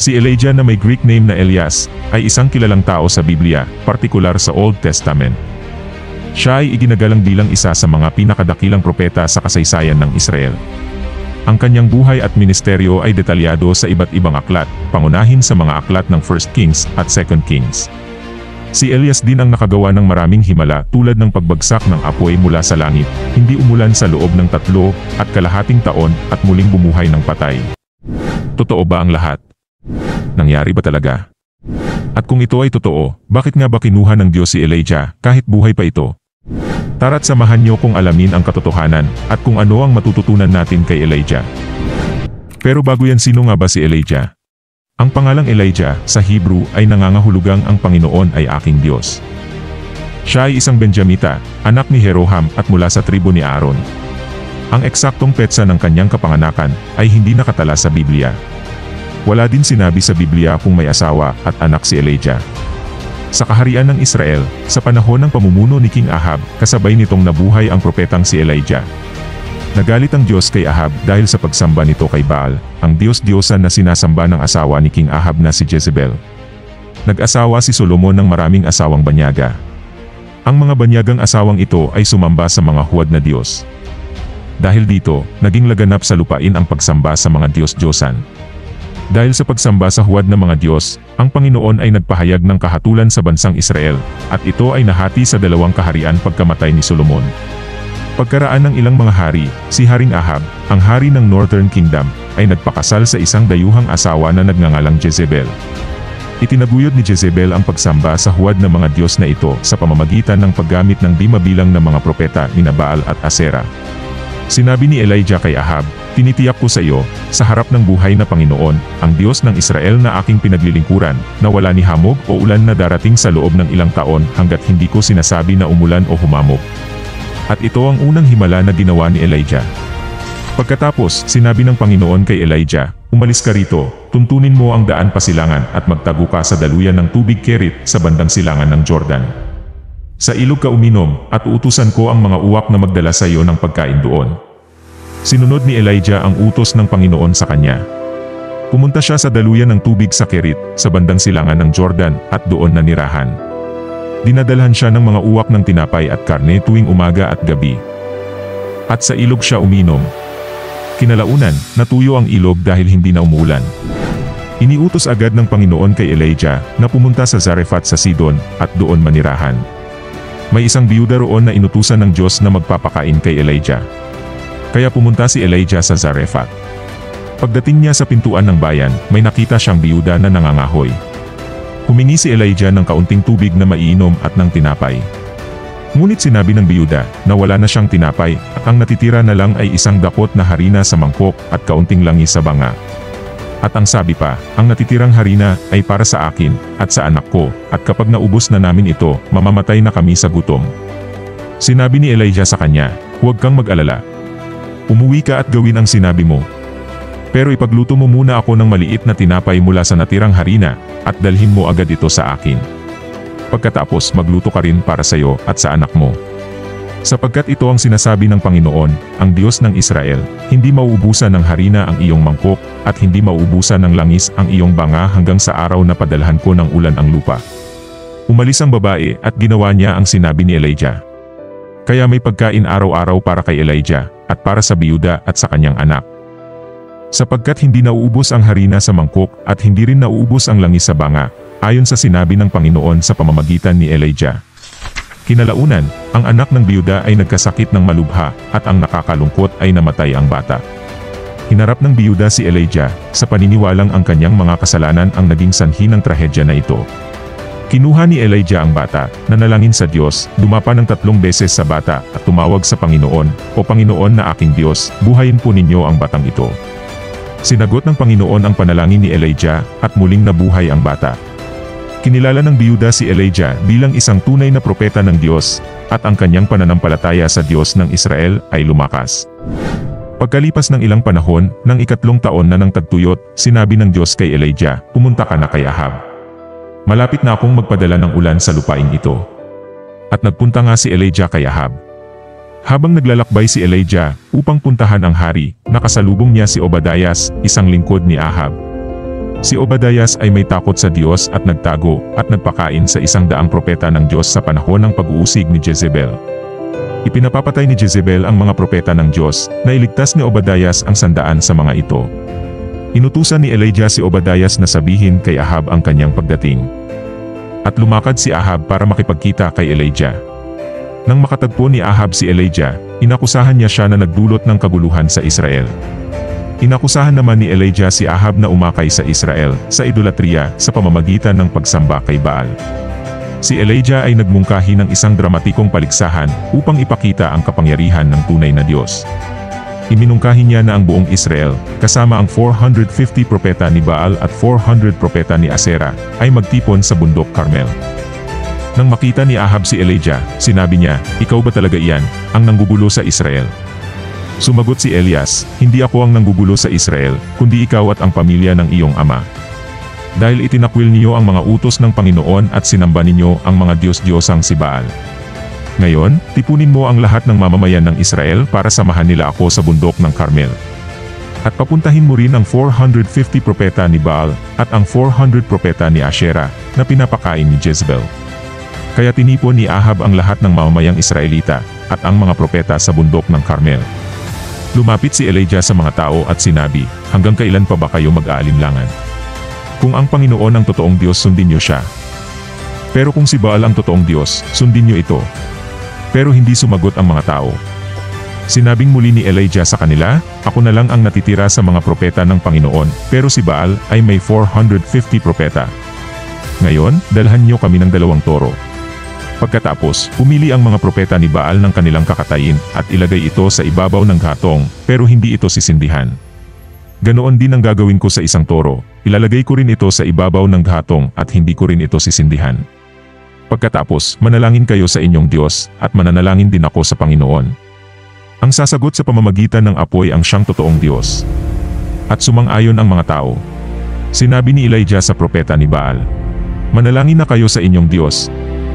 Si Elijah na may Greek name na Elias, ay isang kilalang tao sa Biblia, partikular sa Old Testament. Siya ay iginagalang bilang isa sa mga pinakadakilang propeta sa kasaysayan ng Israel. Ang kanyang buhay at ministeryo ay detalyado sa iba't ibang aklat, pangunahin sa mga aklat ng 1 Kings at 2 Kings. Si Elias din ang nakagawa ng maraming himala tulad ng pagbagsak ng apoy mula sa langit, hindi umulan sa loob ng 3.5 taon at muling bumuhay ng patay. Totoo ba ang lahat? Nangyari ba talaga? At kung ito ay totoo, bakit nga ba kinuha ng Diyos si Elijah kahit buhay pa ito? Tara't samahan niyo kung alamin ang katotohanan at kung ano ang matututunan natin kay Elijah. Pero bago yan, sino nga ba si Elijah? Ang pangalang Elijah sa Hebrew ay nangangahulugang ang Panginoon ay aking Diyos. Siya ay isang Benjamita, anak ni Jeroham at mula sa tribo ni Aaron. Ang eksaktong petsa ng kanyang kapanganakan ay hindi nakatala sa Biblia. Wala din sinabi sa Biblia kung may asawa at anak si Elijah. Sa kaharian ng Israel, sa panahon ng pamumuno ni King Ahab, kasabay nitong nabuhay ang propetang si Elijah. Nagalit ang Diyos kay Ahab dahil sa pagsamba nito kay Baal, ang Diyos-Diyosan na sinasamba ng asawa ni King Ahab na si Jezebel. Nag-asawa si Solomon ng maraming asawang banyaga. Ang mga banyagang asawang ito ay sumamba sa mga huwad na Diyos. Dahil dito, naging laganap sa lupain ang pagsamba sa mga Diyos-Diyosan. Dahil sa pagsamba sa huwad ng mga Diyos, ang Panginoon ay nagpahayag ng kahatulan sa bansang Israel, at ito ay nahati sa dalawang kaharian pagkamatay ni Solomon. Pagkaraan ng ilang mga hari, si Haring Ahab, ang hari ng Northern Kingdom, ay nagpakasal sa isang dayuhang asawa na nagngangalang Jezebel. Itinaguyod ni Jezebel ang pagsamba sa huwad ng mga Diyos na ito sa pamamagitan ng paggamit ng di mabilang na mga propeta ni Baal at Asera. Sinabi ni Elijah kay Ahab, "Tinitiyak ko sa iyo, sa harap ng buhay na Panginoon, ang Diyos ng Israel na aking pinaglilingkuran, na wala ni hamog o ulan na darating sa loob ng ilang taon hanggat hindi ko sinasabi na umulan o humamog." At ito ang unang himala na ginawa ni Elijah. Pagkatapos, sinabi ng Panginoon kay Elijah, "Umalis ka rito, tuntunin mo ang daan pasilangan at magtago ka sa daluyan ng tubig Kerit sa bandang silangan ng Jordan. Sa ilog ka uminom, at uutusan ko ang mga uwak na magdala sa iyo ng pagkain doon." Sinunod ni Elijah ang utos ng Panginoon sa kanya. Pumunta siya sa daluyan ng tubig sa Kerit, sa bandang silangan ng Jordan, at doon nanirahan. Dinadalhan siya ng mga uwak ng tinapay at karne tuwing umaga at gabi. At sa ilog siya uminom. Kinalaunan, natuyo ang ilog dahil hindi na umulan. Iniutos agad ng Panginoon kay Elijah na pumunta sa Zarephath sa Sidon at doon manirahan. May isang biyuda roon na inutusan ng Diyos na magpapakain kay Elijah. Kaya pumunta si Elijah sa Zarephath. Pagdating niya sa pintuan ng bayan, may nakita siyang biyuda na nangangahoy. Humingi si Elijah ng kaunting tubig na maiinom at ng tinapay. Ngunit sinabi ng biyuda na wala na siyang tinapay at ang natitira na lang ay isang dapot na harina sa mangkok at kaunting langis sa banga. At ang sabi pa, "Ang natitirang harina ay para sa akin at sa anak ko, at kapag naubos na namin ito, mamamatay na kami sa gutom." Sinabi ni Elijah sa kanya, "Huwag kang mag-alala. Umuwi ka at gawin ang sinabi mo. Pero ipagluto mo muna ako ng maliit na tinapay mula sa natirang harina, at dalhin mo agad ito sa akin. Pagkatapos magluto ka rin para sa iyo at sa anak mo. Sapagkat ito ang sinasabi ng Panginoon, ang Diyos ng Israel, hindi mauubusan ng harina ang iyong mangkok, at hindi mauubusan ng langis ang iyong banga hanggang sa araw na padalhan ko ng ulan ang lupa." Umalis ang babae at ginawa niya ang sinabi ni Elijah. Kaya may pagkain araw-araw para kay Elijah, at para sa biyuda at sa kanyang anak. Sapagkat hindi nauubos ang harina sa mangkok at hindi rin nauubos ang langis sa banga, ayon sa sinabi ng Panginoon sa pamamagitan ni Elijah. Kinalaunan, ang anak ng biyuda ay nagkasakit ng malubha, at ang nakakalungkot ay namatay ang bata. Hinarap ng biyuda si Elijah, sa paniniwalang ang kanyang mga kasalanan ang naging sanhi ng trahedya na ito. Kinuha ni Elijah ang bata, nanalangin sa Diyos, dumapa ng 3 beses sa bata, at tumawag sa Panginoon, "O Panginoon na aking Diyos, buhayin po ninyo ang batang ito." Sinagot ng Panginoon ang panalangin ni Elijah, at muling nabuhay ang bata. Kinilala ng biyuda si Elijah bilang isang tunay na propeta ng Diyos, at ang kanyang pananampalataya sa Diyos ng Israel ay lumakas. Pagkalipas ng ilang panahon, ng 3 taon na ng tagtuyot, sinabi ng Diyos kay Elijah, "Pumunta ka na kay Ahab. Malapit na akong magpadala ng ulan sa lupain ito." At nagpunta nga si Elijah kay Ahab. Habang naglalakbay si Elijah upang puntahan ang hari, nakasalubong niya si Obadias, isang lingkod ni Ahab. Si Obadias ay may takot sa Diyos at nagtago at nagpakain sa 100 propeta ng Diyos sa panahon ng pag-uusig ni Jezebel. Ipinapapatay ni Jezebel ang mga propeta ng Diyos, na iligtas ni Obadias ang 100 sa mga ito. Inutusan ni Elijah si Obadias na sabihin kay Ahab ang kanyang pagdating. At lumakad si Ahab para makipagkita kay Elijah. Nang makatagpo ni Ahab si Elijah, inakusahan niya siya na nagdulot ng kaguluhan sa Israel. Inakusahan naman ni Elijah si Ahab na umakay sa Israel sa idolatriya sa pamamagitan ng pagsamba kay Baal. Si Elijah ay nagmungkahi ng isang dramatikong paligsahan upang ipakita ang kapangyarihan ng tunay na Diyos. Iminungkahi niya na ang buong Israel, kasama ang 450 propeta ni Baal at 400 propeta ni Asera, ay magtipon sa bundok Carmel. Nang makita ni Ahab si Elijah, sinabi niya, "Ikaw ba talaga iyan, ang nanggugulo sa Israel?" Sumagot si Elias, "Hindi ako ang nanggugulo sa Israel, kundi ikaw at ang pamilya ng iyong ama. Dahil itinakwil niyo ang mga utos ng Panginoon at sinamba ninyo ang mga Diyos-Diyosang si Baal. Ngayon, tipunin mo ang lahat ng mamamayan ng Israel para samahan nila ako sa bundok ng Carmel. At papuntahin mo rin ang 450 propeta ni Baal at ang 400 propeta ni Asherah na pinapakain ni Jezebel." Kaya tinipon ni Ahab ang lahat ng mamamayang Israelita at ang mga propeta sa bundok ng Carmel. Lumapit si Elijah sa mga tao at sinabi, "Hanggang kailan pa ba kayo mag-aalinlangan? Kung ang Panginoon ang totoong Diyos, sundin niyo siya. Pero kung si Baal ang totoong Diyos, sundin niyo ito." Pero hindi sumagot ang mga tao. Sinabing muli ni Elijah sa kanila, "Ako na lang ang natitira sa mga propeta ng Panginoon, pero si Baal ay may 450 propeta. Ngayon, dalhan niyo kami ng 2 toro." Pagkatapos, pumili ang mga propeta ni Baal ng kanilang kakatayin at ilagay ito sa ibabaw ng gatong, pero hindi ito sisindihan. "Ganoon din ang gagawin ko sa 1 toro, ilalagay ko rin ito sa ibabaw ng gatong at hindi ko rin ito sisindihan. Pagkatapos, manalangin kayo sa inyong Diyos, at mananalangin din ako sa Panginoon. Ang sasagot sa pamamagitan ng apoy ang siyang totoong Diyos." At sumang-ayon ang mga tao. Sinabi ni Elijah sa propeta ni Baal, "Manalangin na kayo sa inyong Diyos,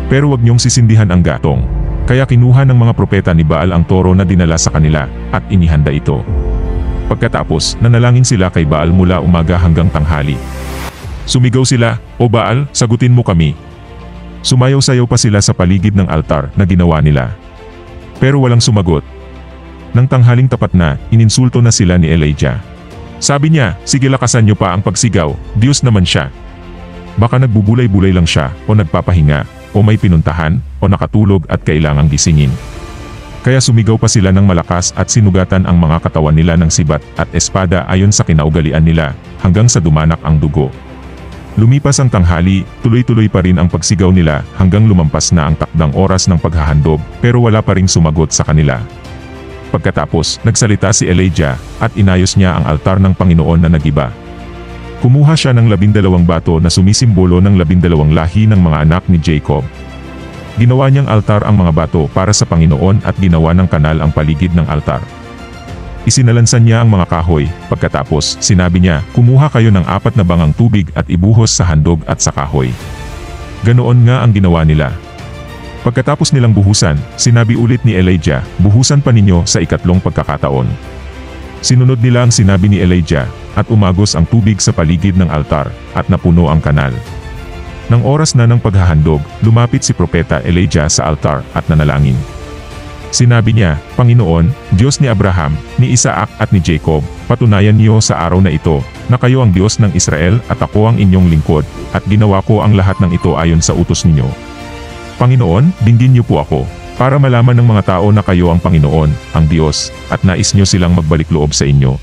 pero wag niyong sisindihan ang gatong." Kaya kinuha ng mga propeta ni Baal ang toro na dinala sa kanila, at inihanda ito. Pagkatapos, nanalangin sila kay Baal mula umaga hanggang tanghali. Sumigaw sila, "O Baal, sagutin mo kami." Sumayaw-sayaw pa sila sa paligid ng altar na ginawa nila. Pero walang sumagot. Nang tanghaling tapat na, ininsulto na sila ni Elijah. Sabi niya, "Sige, lakasan niyo pa ang pagsigaw, Diyos naman siya. Baka nagbubulay-bulay lang siya, o nagpapahinga, o may pinuntahan, o nakatulog at kailangang gisingin." Kaya sumigaw pa sila ng malakas at sinugatan ang mga katawan nila ng sibat at espada ayon sa kinaugalian nila, hanggang sa dumanak ang dugo. Lumipas ang tanghali, tuloy-tuloy pa rin ang pagsigaw nila hanggang lumampas na ang takdang oras ng paghahandog, pero wala pa ring sumagot sa kanila. Pagkatapos, nagsalita si Elijah, at inayos niya ang altar ng Panginoon na nagiba. Kumuha siya ng 12 bato na sumisimbolo ng 12 lahi ng mga anak ni Jacob. Ginawa niyang altar ang mga bato para sa Panginoon at ginawa ng kanal ang paligid ng altar. Isinalansan niya ang mga kahoy, pagkatapos, sinabi niya, "Kumuha kayo ng 4 na bangang tubig at ibuhos sa handog at sa kahoy." Ganoon nga ang ginawa nila. Pagkatapos nilang buhusan, sinabi ulit ni Elijah, "Buhusan pa ninyo sa 2 pagkakataon." Sinunod nila ang sinabi ni Elijah, at umagos ang tubig sa paligid ng altar, at napuno ang kanal. Nang oras na ng paghahandog, lumapit si Propeta Elijah sa altar at nanalangin. Sinabi niya, "Panginoon, Diyos ni Abraham, ni Isaac at ni Jacob, patunayan niyo sa araw na ito, na kayo ang Diyos ng Israel at ako ang inyong lingkod, at ginawa ko ang lahat ng ito ayon sa utos ninyo. Panginoon, dinggin niyo po ako, para malaman ng mga tao na kayo ang Panginoon, ang Diyos, at nais niyo silang magbalik loob sa inyo."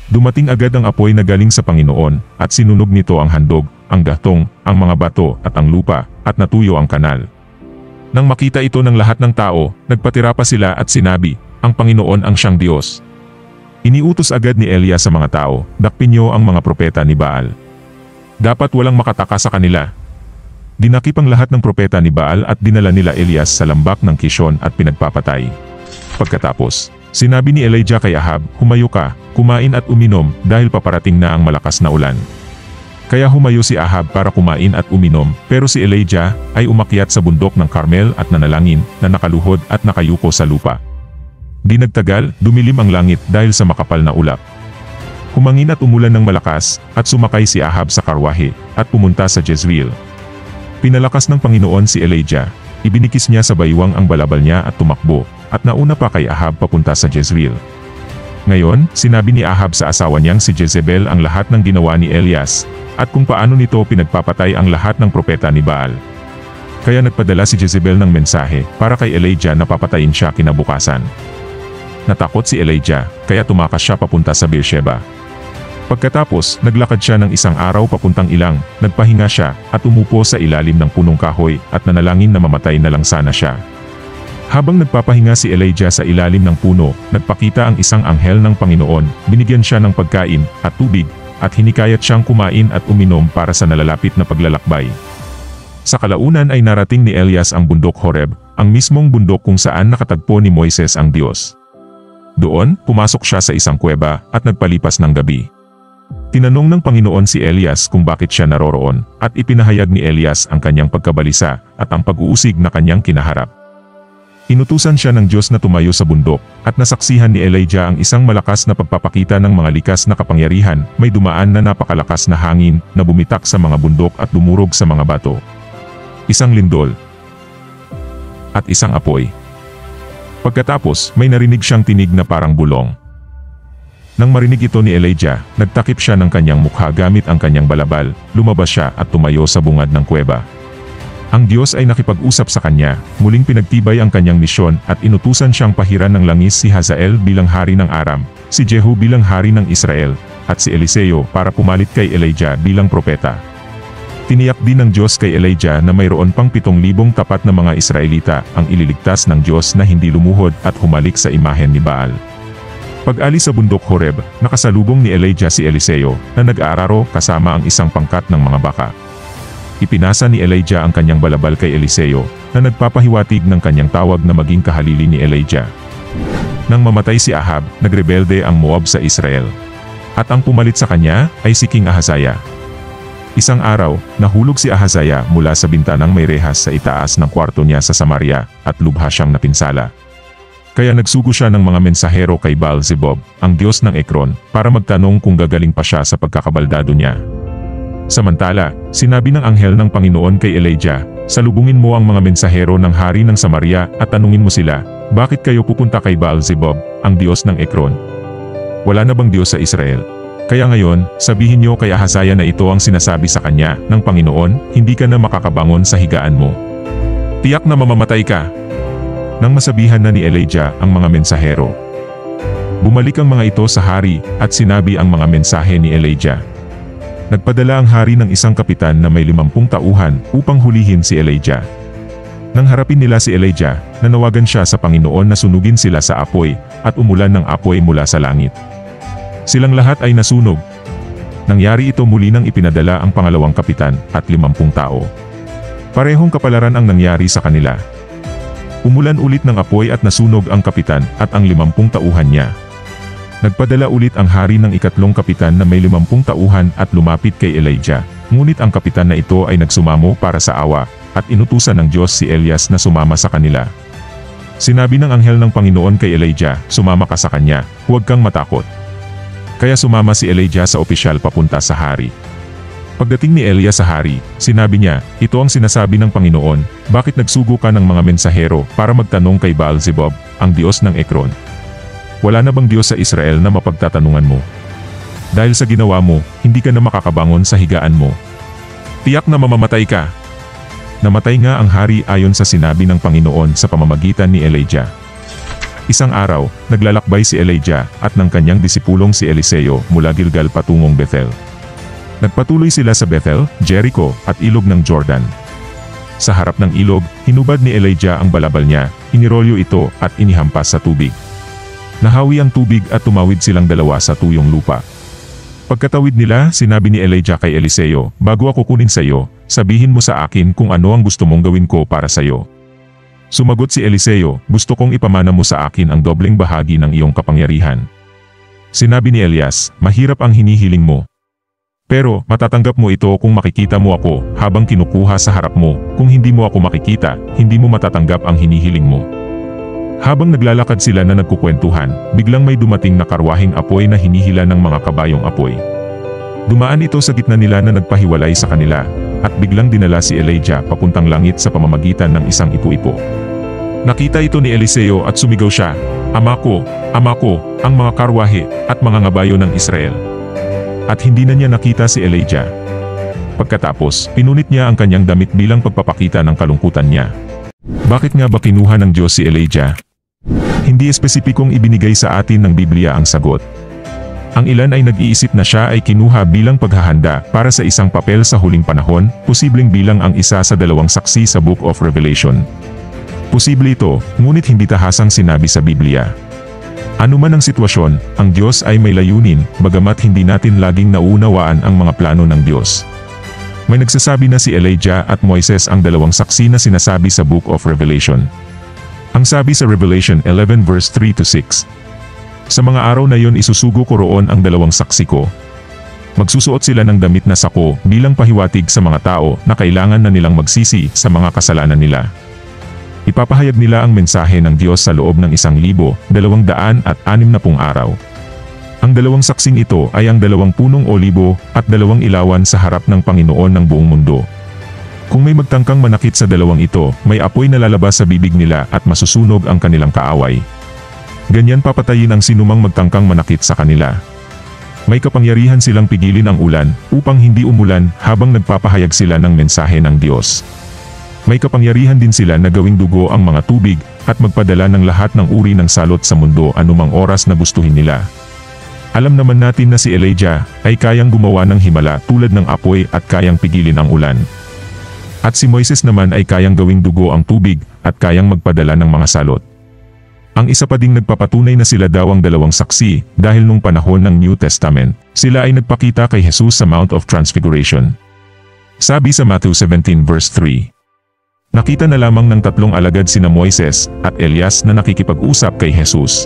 Dumating agad ang apoy na galing sa Panginoon, at sinunog nito ang handog, ang gatong, ang mga bato at ang lupa, at natuyo ang kanal. Nang makita ito ng lahat ng tao, nagpatira pa sila at sinabi, "Ang Panginoon ang siyang Diyos." Iniutos agad ni Elias sa mga tao, "Dakpin niyo ang mga propeta ni Baal." Dapat walang makataka sa kanila. Dinakip ang lahat ng propeta ni Baal at dinala nila Elias sa lambak ng Kishon at pinagpapatay. Pagkatapos, sinabi ni Elijah kay Ahab, "Humayo ka, kumain at uminom dahil paparating na ang malakas na ulan." Kaya humayo si Ahab para kumain at uminom, pero si Elijah ay umakyat sa bundok ng Carmel at nanalangin, na nakaluhod at nakayuko sa lupa. Di nagtagal, dumilim ang langit dahil sa makapal na ulap. Humangin at umulan ng malakas, at sumakay si Ahab sa karwahe, at pumunta sa Jezreel. Pinalakas ng Panginoon si Elijah. Ibinikis niya sa baywang ang balabal niya at tumakbo, at nauna pa kay Ahab papunta sa Jezreel. Ngayon, sinabi ni Ahab sa asawa niyang si Jezebel ang lahat ng ginawa ni Elias, at kung paano nito pinagpapatay ang lahat ng propeta ni Baal. Kaya nagpadala si Jezebel ng mensahe para kay Elijah na papatayin siya kinabukasan. Natakot si Elijah, kaya tumakas siya papunta sa Beersheba. Pagkatapos, naglakad siya ng isang araw papuntang ilang, nagpahinga siya, at umupo sa ilalim ng punong kahoy, at nanalangin na mamatay na lang sana siya. Habang nagpapahinga si Elijah sa ilalim ng puno, nagpakita ang isang anghel ng Panginoon, binigyan siya ng pagkain, at tubig, at hinikayat siyang kumain at uminom para sa nalalapit na paglalakbay. Sa kalaunan ay narating ni Elias ang bundok Horeb, ang mismong bundok kung saan nakatagpo ni Moises ang Diyos. Doon, pumasok siya sa isang kuweba, at nagpalipas ng gabi. Tinanong ng Panginoon si Elias kung bakit siya naroroon, at ipinahayag ni Elias ang kanyang pagkabalisa, at ang pag-uusig na kanyang kinaharap. Inutusan siya ng Diyos na tumayo sa bundok, at nasaksihan ni Elijah ang isang malakas na pagpapakita ng mga likas na kapangyarihan, may dumaan na napakalakas na hangin, na bumitak sa mga bundok at dumurog sa mga bato. Isang lindol, at isang apoy. Pagkatapos, may narinig siyang tinig na parang bulong. Nang marinig ito ni Elijah, nagtakip siya ng kanyang mukha gamit ang kanyang balabal, lumabas siya at tumayo sa bungad ng kuweba. Ang Diyos ay nakipag-usap sa kanya, muling pinagtibay ang kanyang misyon at inutusan siyang pahiran ng langis si Hazael bilang hari ng Aram, si Jehu bilang hari ng Israel, at si Eliseo para pumalit kay Elijah bilang propeta. Tiniyak din ng Diyos kay Elijah na mayroon pang 7,000 tapat na mga Israelita ang ililigtas ng Diyos na hindi lumuhod at humalik sa imahen ni Baal. Pag-alis sa bundok Horeb, nakasalubong ni Elijah si Eliseo na nag-aararo kasama ang isang pangkat ng mga baka. Ipinasa ni Elijah ang kanyang balabal kay Eliseo, na nagpapahiwatig ng kanyang tawag na maging kahalili ni Elijah. Nang mamatay si Ahab, nagrebelde ang Moab sa Israel. At ang pumalit sa kanya ay si King Ahaziah. Isang araw, nahulog si Ahaziah mula sa bintanang may rehas sa itaas ng kwarto niya sa Samaria, at lubha siyang napinsala. Kaya nagsugo siya ng mga mensahero kay Baal-zebub, ang Diyos ng Ekron, para magtanong kung gagaling pa siya sa pagkakabaldado niya. Samantala, sinabi ng anghel ng Panginoon kay Elijah, salubungin mo ang mga mensahero ng hari ng Samaria at tanungin mo sila, bakit kayo pupunta kay Baal-zebub, ang Diyos ng Ekron? Wala na bang Diyos sa Israel? Kaya ngayon, sabihin niyo kay Ahaziah na ito ang sinasabi sa kanya ng Panginoon, hindi ka na makakabangon sa higaan mo. Tiyak na mamamatay ka. Nang masabihan na ni Elijah ang mga mensahero, bumalik ang mga ito sa hari at sinabi ang mga mensahe ni Elijah. Nagpadala ang hari ng isang kapitan na may 50 tauhan upang hulihin si Elijah. Nang harapin nila si Elijah, nanawagan siya sa Panginoon na sunugin sila sa apoy, at umulan ng apoy mula sa langit. Silang lahat ay nasunog. Nangyari ito muli nang ipinadala ang pangalawang kapitan at 50 tao. Parehong kapalaran ang nangyari sa kanila. Umulan ulit ng apoy at nasunog ang kapitan at ang 50 tauhan niya. Nagpadala ulit ang hari ng ikatlong kapitan na may 50 tauhan at lumapit kay Elijah, ngunit ang kapitan na ito ay nagsumamo para sa awa, at inutusan ng Diyos si Elias na sumama sa kanila. Sinabi ng anghel ng Panginoon kay Elijah, sumama ka sa kanya, huwag kang matakot. Kaya sumama si Elijah sa opisyal papunta sa hari. Pagdating ni Elias sa hari, sinabi niya, ito ang sinasabi ng Panginoon, bakit nagsugo ka ng mga mensahero para magtanong kay Baal-zebub, ang Diyos ng Ekron? Wala na bang Diyos sa Israel na mapagtatanungan mo? Dahil sa ginawa mo, hindi ka na makakabangon sa higaan mo. Tiyak na mamamatay ka. Namatay nga ang hari ayon sa sinabi ng Panginoon sa pamamagitan ni Elijah. Isang araw, naglalakbay si Elijah at ng kanyang disipulong si Eliseo mula Gilgal patungong Bethel. Nagpatuloy sila sa Bethel, Jericho at ilog ng Jordan. Sa harap ng ilog, hinubad ni Elijah ang balabal niya, inirolyo ito at inihampas sa tubig. Nahawi ang tubig at tumawid silang dalawa sa tuyong lupa. Pagkatawid nila, sinabi ni Elijah kay Eliseo, bago ako kunin sa iyo, sabihin mo sa akin kung ano ang gusto mong gawin ko para sa iyo. Sumagot si Eliseo, gusto kong ipamana mo sa akin ang dobleng bahagi ng iyong kapangyarihan. Sinabi ni Elias, mahirap ang hinihiling mo. Pero, matatanggap mo ito kung makikita mo ako habang kinukuha sa harap mo, kung hindi mo ako makikita, hindi mo matatanggap ang hinihiling mo. Habang naglalakad sila na nagkukwentuhan, biglang may dumating na karwaheng apoy na hinihila ng mga kabayong apoy. Dumaan ito sa gitna nila na nagpahiwalay sa kanila, at biglang dinala si Elijah papuntang langit sa pamamagitan ng isang ipo-ipo. Nakita ito ni Eliseo at sumigaw siya, Ama ko, ang mga karwahe at mga ngabayo ng Israel. At hindi na niya nakita si Elijah. Pagkatapos, pinunit niya ang kanyang damit bilang pagpapakita ng kalungkutan niya. Bakit nga ba kinuha ng Diyos si Elijah? Hindi espesipikong ibinigay sa atin ng Biblia ang sagot. Ang ilan ay nag-iisip na siya ay kinuha bilang paghahanda para sa isang papel sa huling panahon, posibleng bilang ang isa sa 2 saksi sa Book of Revelation. Posible ito, ngunit hindi tahasang sinabi sa Biblia. Ano man ang sitwasyon, ang Diyos ay may layunin, bagamat hindi natin laging nauunawaan ang mga plano ng Diyos. May nagsasabi na si Elijah at Moises ang 2 saksi na sinasabi sa Book of Revelation. Ang sabi sa Revelation 11 verse 3-6, Sa mga araw na yon isusugo ko roon ang 2 saksi ko. Magsusuot sila ng damit na sako bilang pahiwatig sa mga tao na kailangan na nilang magsisi sa mga kasalanan nila. Ipapahayag nila ang mensahe ng Diyos sa loob ng 1,260 araw. Ang 2 saksing ito ay ang 2 punong olibo at 2 ilawan sa harap ng Panginoon ng buong mundo. Kung may magtangkang manakit sa 2 ito, may apoy na lalabas sa bibig nila at masusunog ang kanilang kaaway. Ganyan papatayin ang sinumang magtangkang manakit sa kanila. May kapangyarihan silang pigilin ang ulan upang hindi umulan habang nagpapahayag sila ng mensahe ng Diyos. May kapangyarihan din sila na gawing dugo ang mga tubig at magpadala ng lahat ng uri ng salot sa mundo anumang oras na gustuhin nila. Alam naman natin na si Elijah ay kayang gumawa ng himala tulad ng apoy at kayang pigilin ang ulan. At si Moises naman ay kayang gawing dugo ang tubig at kayang magpadala ng mga salot. Ang isa pa ding nagpapatunay na sila daw ang 2 saksi dahil nung panahon ng New Testament, sila ay nagpakita kay Jesus sa Mount of Transfiguration. Sabi sa Matthew 17 verse 3, Nakita na lamang ng 3 alagad sina Moises at Elias na nakikipag-usap kay Jesus.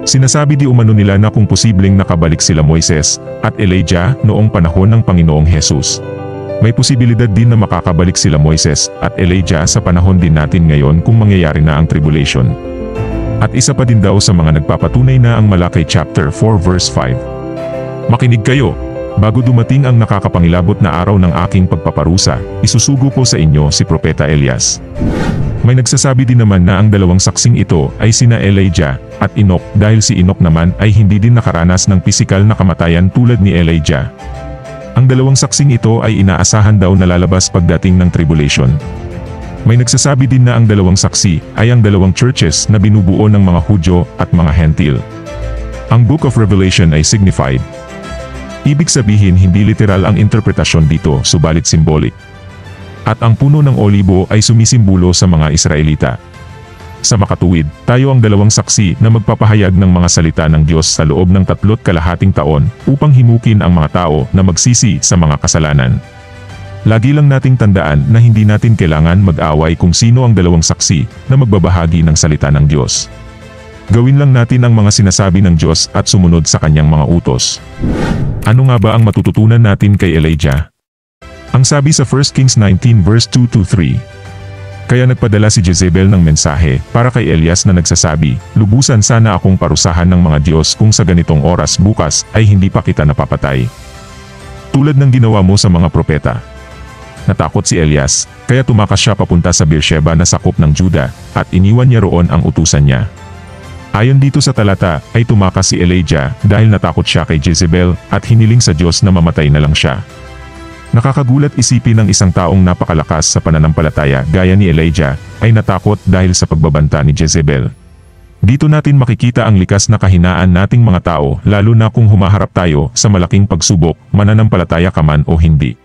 Sinasabi di umano nila na kung posibleng nakabalik sila Moises at Elijah noong panahon ng Panginoong Jesus. May posibilidad din na makakabalik sila Moises at Elijah sa panahon din natin ngayon kung mangyayari na ang tribulation. At isa pa din daw sa mga nagpapatunay na ang Malakay chapter 4 verse 5. Makinig kayo! Bago dumating ang nakakapangilabot na araw ng aking pagpaparusa, isusugo ko sa inyo si Propeta Elias. May nagsasabi din naman na ang 2 saksing ito ay sina Elijah at Enoch dahil si Enoch naman ay hindi din nakaranas ng pisikal na kamatayan tulad ni Elijah. Ang 2 saksing ito ay inaasahan daw na lalabas pagdating ng tribulation. May nagsasabi din na ang 2 saksi ay ang 2 churches na binubuo ng mga Hudyo at mga Hentil. Ang Book of Revelation ay signified. Ibig sabihin hindi literal ang interpretasyon dito, subalit symbolic. At ang puno ng olibo ay sumisimbolo sa mga Israelita. Sa makatuwid, tayo ang 2 saksi na magpapahayag ng mga salita ng Diyos sa loob ng 3 kalahating taon upang himukin ang mga tao na magsisi sa mga kasalanan. Lagi lang nating tandaan na hindi natin kailangan mag-away kung sino ang 2 saksi na magbabahagi ng salita ng Diyos. Gawin lang natin ang mga sinasabi ng Diyos at sumunod sa kanyang mga utos. Ano nga ba ang matututunan natin kay Elijah? Ang sabi sa 1 Kings 19 verse 2-3, Kaya nagpadala si Jezebel ng mensahe para kay Elias na nagsasabi, Lubusan sana akong parusahan ng mga Diyos kung sa ganitong oras bukas ay hindi pa kita napapatay. Tulad ng ginawa mo sa mga propeta. Natakot si Elias, kaya tumakas siya papunta sa Beersheba na sakop ng Juda, at iniwan niya roon ang utusan niya. Ayon dito sa talata, ay tumakas si Elijah dahil natakot siya kay Jezebel at hiniling sa Diyos na mamatay na lang siya. Nakakagulat isipin ng isang taong napakalakas sa pananampalataya gaya ni Elijah ay natakot dahil sa pagbabanta ni Jezebel. Dito natin makikita ang likas na kahinaan nating mga tao lalo na kung humaharap tayo sa malaking pagsubok, mananampalataya ka man o hindi.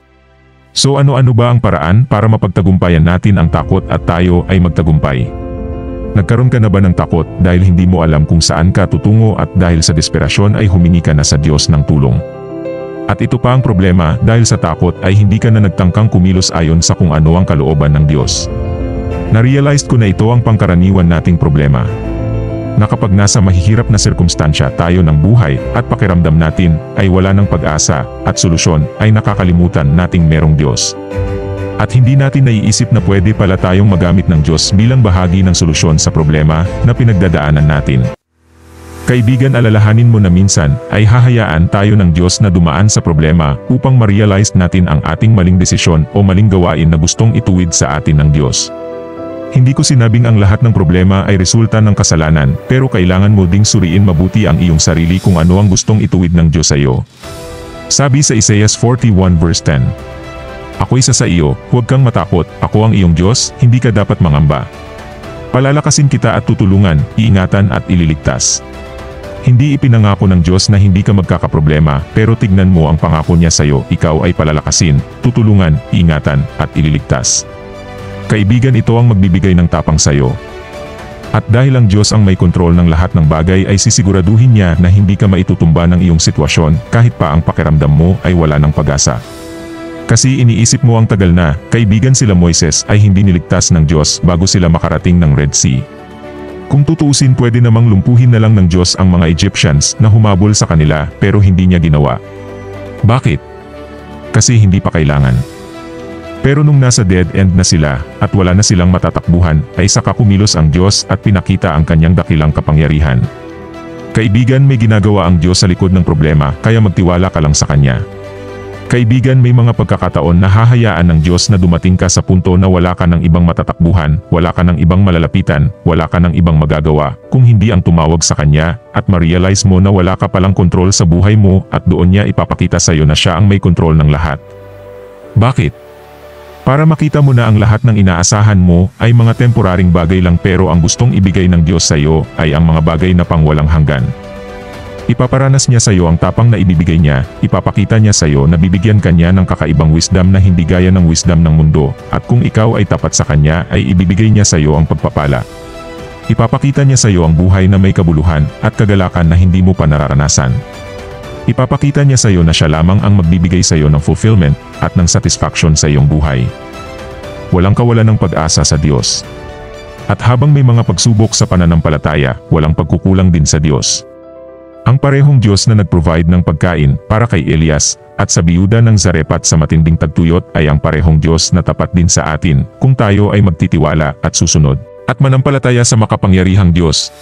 So ano-ano ba ang paraan para mapagtagumpayan natin ang takot at tayo ay magtagumpay? Nagkaroon ka na ba ng takot dahil hindi mo alam kung saan ka tutungo at dahil sa desperasyon ay humingi ka na sa Diyos ng tulong? At ito pa ang problema dahil sa takot ay hindi ka na nagtangkang kumilos ayon sa kung ano ang kalooban ng Diyos. Na-realize ko na ito ang pangkaraniwan nating problema. Na kapag nasa mahihirap na sirkumstansya tayo ng buhay at pakiramdam natin ay wala ng pag-asa at solusyon ay nakakalimutan nating merong Diyos. At hindi natin naiisip na pwede pala tayong magamit ng Diyos bilang bahagi ng solusyon sa problema na pinagdadaanan natin. Kaibigan, alalahanin mo na minsan ay hahayaan tayo ng Diyos na dumaan sa problema upang ma-realize natin ang ating maling desisyon o maling gawain na gustong ituwid sa atin ng Diyos. Hindi ko sinabing ang lahat ng problema ay resulta ng kasalanan, pero kailangan mo ding suriin mabuti ang iyong sarili kung ano ang gustong ituwid ng Diyos sa iyo. Sabi sa Isaiah 41 verse 10, "Ako'y sa iyo, huwag kang matakot, ako ang iyong Diyos, hindi ka dapat mangamba. Palalakasin kita at tutulungan, iingatan at ililigtas." Hindi ipinangako ng Diyos na hindi ka magkakaproblema, pero tignan mo ang pangako niya sa iyo, ikaw ay palalakasin, tutulungan, iingatan at ililigtas. Kaibigan, ito ang magbibigay ng tapang sa iyo. At dahil ang Diyos ang may kontrol ng lahat ng bagay, ay sisiguraduhin niya na hindi ka maitutumba ng iyong sitwasyon kahit pa ang pakiramdam mo ay wala ng pag-asa. Kasi iniisip mo ang tagal na, kaibigan, sila Moises ay hindi niligtas ng Diyos bago sila makarating ng Red Sea. Kung tutuusin, pwede namang lumpuhin na lang ng Diyos ang mga Egyptians na humabol sa kanila, pero hindi niya ginawa. Bakit? Kasi hindi pa kailangan. Pero nung nasa dead end na sila, at wala na silang matatakbuhan, ay saka kumilos ang Diyos at pinakita ang kanyang dakilang kapangyarihan. Kaibigan, may ginagawa ang Diyos sa likod ng problema, kaya magtiwala ka lang sa Kanya. Kaibigan, may mga pagkakataon na hahayaan ng Diyos na dumating ka sa punto na wala ka ng ibang matatakbuhan, wala ka ng ibang malalapitan, wala ka ng ibang magagawa, kung hindi ang tumawag sa Kanya, at ma-realize mo na wala ka palang kontrol sa buhay mo, at doon niya ipapakita sa iyo na siya ang may kontrol ng lahat. Bakit? Para makita mo na ang lahat ng inaasahan mo ay mga temporaring bagay lang, pero ang gustong ibigay ng Diyos sa iyo ay ang mga bagay na pangwalang hanggan. Ipaparanas niya sa iyo ang tapang na ibibigay niya, ipapakita niya sa iyo na bibigyan kanya ng kakaibang wisdom na hindi gaya ng wisdom ng mundo, at kung ikaw ay tapat sa Kanya ay ibibigay niya sa iyo ang pagpapala. Ipapakita niya sa iyo ang buhay na may kabuluhan at kagalakan na hindi mo pa nararanasan. Ipapakita niya sa iyo na siya lamang ang magbibigay sa iyo ng fulfillment at ng satisfaction sa iyong buhay. Walang kawalan ng pag-asa sa Diyos. At habang may mga pagsubok sa pananampalataya, walang pagkukulang din sa Diyos. Ang parehong Diyos na nag-provide ng pagkain para kay Elias at sa biyuda ng Zarephath sa matinding tagtuyot ay ang parehong Diyos na tapat din sa atin kung tayo ay magtitiwala at susunod at manampalataya sa makapangyarihang Diyos.